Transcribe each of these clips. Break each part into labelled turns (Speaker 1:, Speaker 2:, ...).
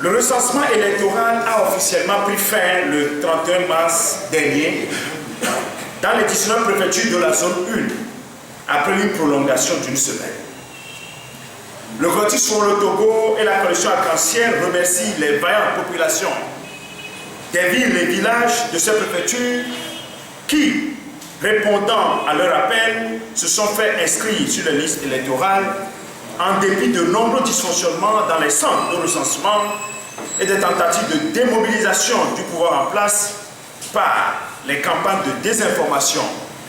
Speaker 1: Le recensement électoral a officiellement pris fin le 31 mars dernier dans les 19 préfectures de la zone 1, après une prolongation d'une semaine. Le Collectif sur le Togo et la coalition arc-en-ciel remercient les vaillantes populations des villes et villages de ces préfectures qui, répondant à leur appel, se sont fait inscrire sur les listes électorales en dépit de nombreux dysfonctionnements dans les centres de recensement et des tentatives de démobilisation du pouvoir en place par les campagnes de désinformation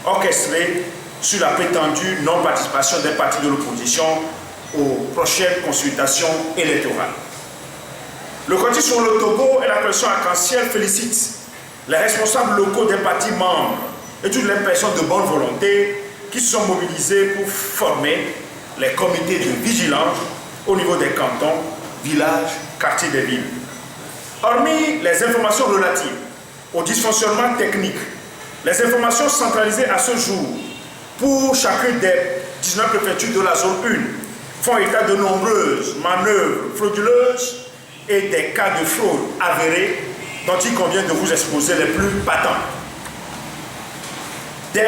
Speaker 1: orchestrées sur la prétendue non-participation des partis de l'opposition aux prochaines consultations électorales. Le Collectif sur le Togo et la coalition arc-en-ciel félicitent les responsables locaux des partis membres et toutes les personnes de bonne volonté qui se sont mobilisés pour former les comités de vigilance au niveau des cantons, villages, quartiers des villes. Hormis les informations relatives au dysfonctionnement technique, les informations centralisées à ce jour pour chacune des 19 préfectures de la zone 1 font état de nombreuses manœuvres frauduleuses et des cas de fraude avérés dont il convient de vous exposer les plus patents. Des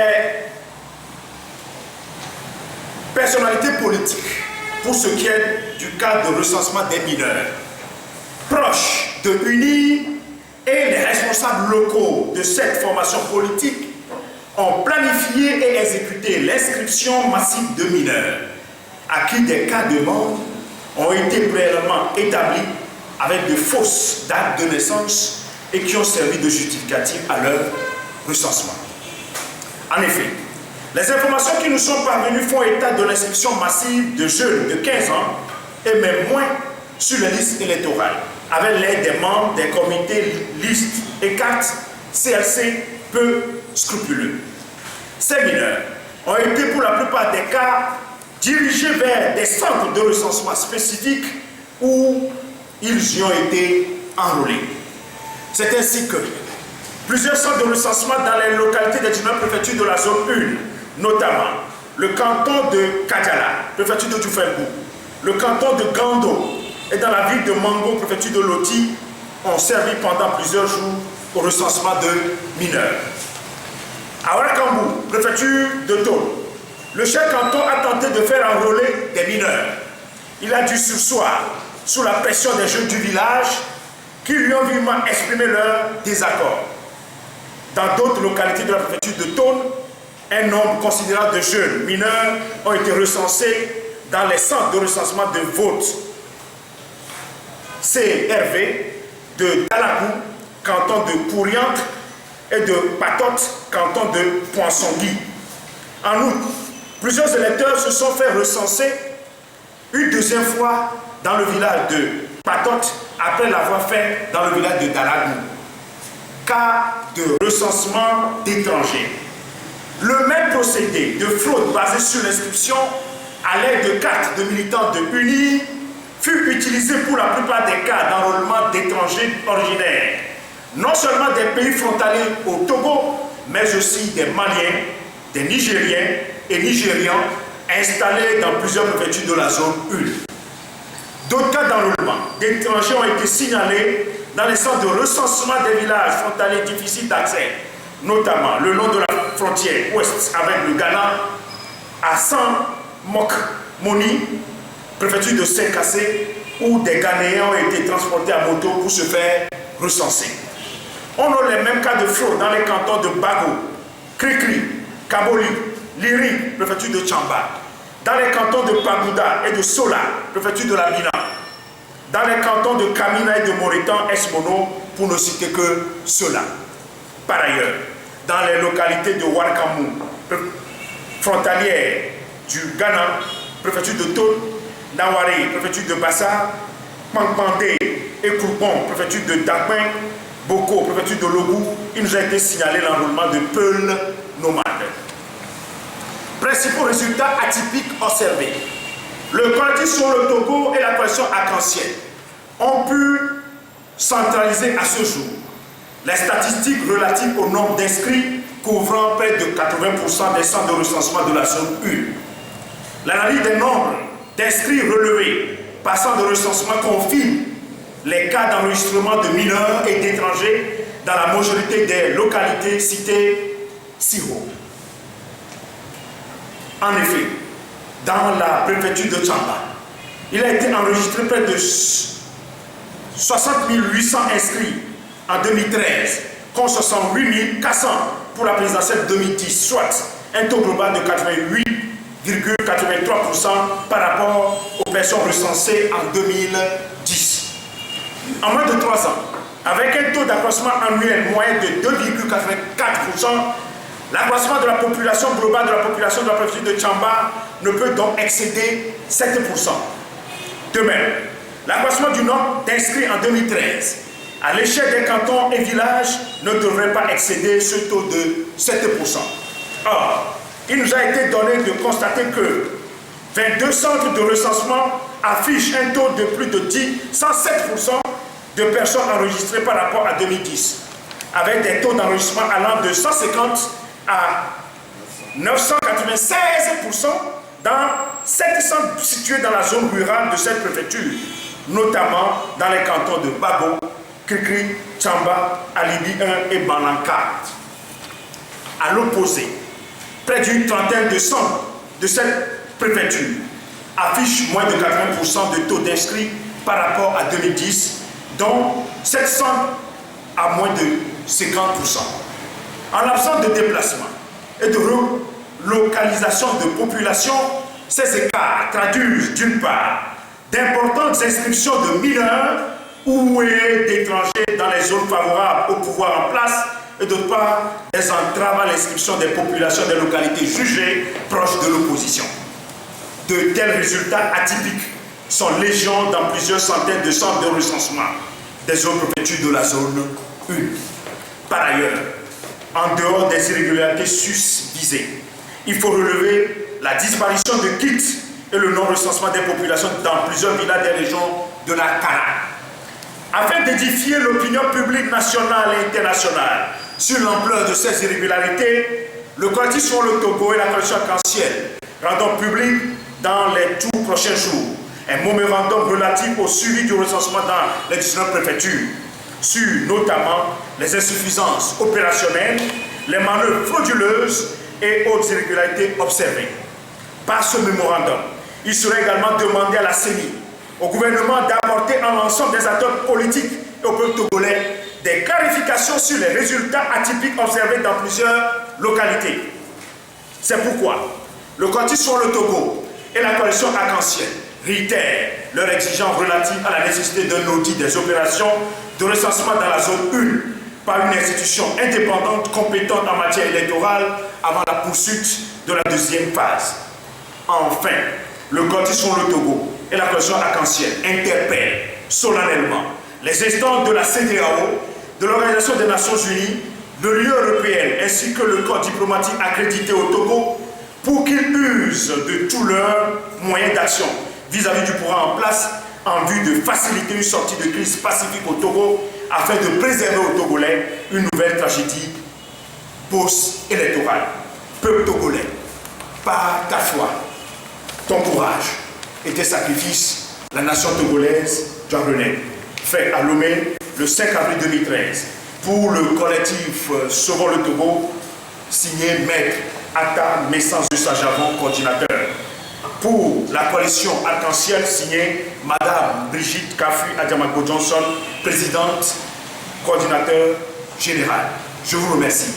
Speaker 1: personnalités politiques, pour ce qui est du cas de recensement des mineurs, proches de UNI et les responsables locaux de cette formation politique ont planifié et exécuté l'inscription massive de mineurs à qui des cas de mort ont été préalablement établis avec de fausses dates de naissance et qui ont servi de justificatif à leur recensement. En effet, les informations qui nous sont parvenues font état de l'inscription massive de jeunes de 15 ans et même moins sur les listes électorales, avec l'aide des membres des comités listes et cartes CLC peu scrupuleux. Ces mineurs ont été pour la plupart des cas dirigés vers des centres de recensement spécifiques où ils y ont été enrôlés. C'est ainsi que plusieurs centres de recensement dans les localités des 19 préfectures de la zone 1, notamment le canton de Kadjala, préfecture de Djoufengou, le canton de Gando et dans la ville de Mango, préfecture de Loti, ont servi pendant plusieurs jours au recensement de mineurs. À Ouarakambou, préfecture de Tôle, le chef canton a tenté de faire enrôler des mineurs. Il a dû surseoir sous la pression des jeunes du village qui lui ont vivement exprimé leur désaccord. Dans d'autres localités de la préfecture de Tôle, un nombre considérable de jeunes mineurs ont été recensés dans les centres de recensement de vote CRV de Dalagou, canton de Kouriante, et de Patotte, canton de Poinçongui. En outre, plusieurs électeurs se sont fait recenser une deuxième fois dans le village de Patotte après l'avoir fait dans le village de Dalagou. Cas de recensement d'étrangers. Le même procédé de fraude basé sur l'inscription à l'aide de cartes de militants de UNI fut utilisé pour la plupart des cas d'enrôlement d'étrangers originaires, non seulement des pays frontaliers au Togo, mais aussi des Maliens, des Nigériens et Nigérians installés dans plusieurs préfectures de la zone 1. D'autres cas d'enrôlement d'étrangers ont été signalés dans les centres de recensement des villages frontaliers difficiles d'accès, notamment le long de la frontière ouest avec le Ghana, à San-Mok-Moni, préfecture de Saint-Cassé, où des Ghanéens ont été transportés à moto pour se faire recenser. On a les mêmes cas de fraude dans les cantons de Bago, Krikri, Kaboli, Liri, préfecture de Tchamba, dans les cantons de Pagouda et de Sola, préfecture de la Mina, dans les cantons de Kamina et de Moritan, Esmono, pour ne citer que cela. Par ailleurs, dans les localités de Ouarakambou, frontalière du Ghana, préfecture de Tôle, Nawari, préfecture de Bassa, Pampandé et Kourbon, préfecture de Dakben, Boko, préfecture de Logou, il nous a été signalé l'enrôlement de peuls nomades. Principaux résultats atypiques observés. Le Collectif sur le Togo et la coalition arc-en-ciel ont pu centraliser à ce jour les statistiques relatives au nombre d'inscrits couvrant près de 80% des centres de recensement de la zone 1. L'analyse des nombres d'inscrits relevés par centre de recensement confirme les cas d'enregistrement de mineurs et d'étrangers dans la majorité des localités citées ci-haut. En effet, dans la préfecture de Tchamba, il a été enregistré près de 60 800 inscrits en 2013, contre 68 400 pour la présidentielle 2010, soit un taux global de 88,83% par rapport aux personnes recensées en 2010. En moins de 3 ans, avec un taux d'accroissement annuel moyen de 2,84%, l'accroissement de la population globale de la population de la préfecture de Tchamba ne peut donc excéder 7%. De même, l'accroissement du nombre d'inscrits en 2013 à l'échelle des cantons et villages ne devrait pas excéder ce taux de 7%. Or, il nous a été donné de constater que 22 centres de recensement affichent un taux de plus de 107% de personnes enregistrées par rapport à 2010, avec des taux d'enregistrement allant de 150 à 996% dans 7 centres situés dans la zone rurale de cette préfecture, notamment dans les cantons de Babo, Krikri, Tchamba, Alibi 1 et Bananka. À l'opposé, près d'une trentaine de centres de cette préfecture affichent moins de 80% de taux d'inscrits par rapport à 2010, dont 700 à moins de 50%. En l'absence de déplacement et de relocalisation de population, ces écarts traduisent d'une part d'importantes inscriptions de mineurs ou d'étrangers dans les zones favorables au pouvoir en place et d'autre part des entraves à l'inscription des populations des localités jugées proches de l'opposition. De tels résultats atypiques sont légion dans plusieurs centaines de centres de recensement des autres préfectures de la zone 1. Par ailleurs, en dehors des irrégularités susvisées, il faut relever la disparition de kits et le non-recensement des populations dans plusieurs villages des régions de la Kara. Afin d'édifier l'opinion publique nationale et internationale sur l'ampleur de ces irrégularités, le collectif sur le Togo et la coalition arc-en-ciel rendront public dans les tout prochains jours un mémorandum relatif au suivi du recensement dans les 19 préfectures, sur notamment les insuffisances opérationnelles, les manœuvres frauduleuses et autres irrégularités observées. Par ce mémorandum, il serait également demandé à la CENI, au gouvernement d'apporter à l'ensemble des acteurs politiques et au peuple togolais des clarifications sur les résultats atypiques observés dans plusieurs localités. C'est pourquoi le collectif sur le Togo et la coalition arc-en-ciel réitèrent leur exigence relative à la nécessité d'un audit des opérations de recensement dans la zone 1 par une institution indépendante compétente en matière électorale avant la poursuite de la deuxième phase. Enfin, le collectif sur le Togo et la coalition arc-en-ciel interpellent solennellement les instances de la CEDEAO, de l'Organisation des Nations Unies, de l'Union européenne ainsi que le corps diplomatique accrédité au Togo pour qu'ils usent de tous leurs moyens d'action vis-à-vis du pouvoir en place en vue de faciliter une sortie de crise pacifique au Togo afin de préserver aux Togolais une nouvelle tragédie post-électorale. Peuple togolais, par ta foi, ton courage et tes sacrifices, la nation togolaise doit renaître. Fait à Lomé le 5 avril 2013 pour le collectif Sauvons le Togo, signé Maître Atta Messens de Sajavon, coordinateur. Pour la coalition arc-en-ciel, signée Madame Brigitte Kafu Adjamako Johnson, présidente, coordinateur général. Je vous remercie.